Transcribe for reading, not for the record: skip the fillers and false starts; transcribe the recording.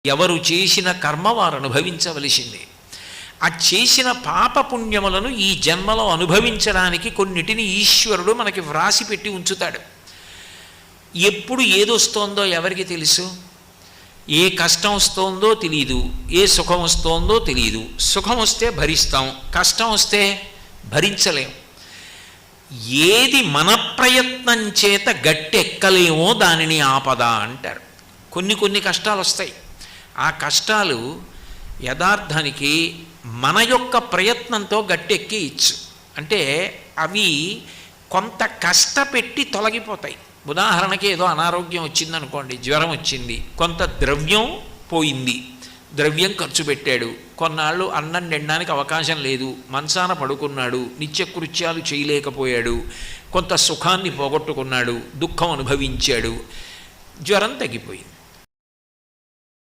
ఎవరు చేసిన కర్మ వారు అనుభవించవలసిందే. ఆ చేసిన పాపపుణ్యములను ఈ జన్మలో అనుభవించడానికి కొన్నిటిని ఈశ్వరుడు మనకి వ్రాసి పెట్టి ఉంచుతాడు. ఎప్పుడు ఏదొస్తోందో ఎవరికి తెలుసు? ఏ కష్టం వస్తోందో తెలియదు, ఏ సుఖం వస్తోందో తెలియదు. సుఖం వస్తే భరిస్తాం, కష్టం వస్తే భరించలేం. ఏది మన ప్రయత్నం చేత గట్టెక్కలేమో దానిని ఆపద అంటారు. కొన్ని కష్టాలు వస్తాయి. ఆ కష్టాలు యథార్థానికి మన యొక్క ప్రయత్నంతో గట్టెక్కి ఇచ్చు. అంటే అవి కొంత కష్టపెట్టి తొలగిపోతాయి. ఉదాహరణకి ఏదో అనారోగ్యం వచ్చిందనుకోండి, జ్వరం వచ్చింది, కొంత ద్రవ్యం పోయింది, ద్రవ్యం ఖర్చు పెట్టాడు, కొన్నాళ్ళు అన్నం తినడానికి అవకాశం లేదు, మంచాన పడుకున్నాడు, నిత్యకృత్యాలు చేయలేకపోయాడు, కొంత సుఖాన్ని పోగొట్టుకున్నాడు, దుఃఖం అనుభవించాడు, జ్వరం తగ్గిపోయింది.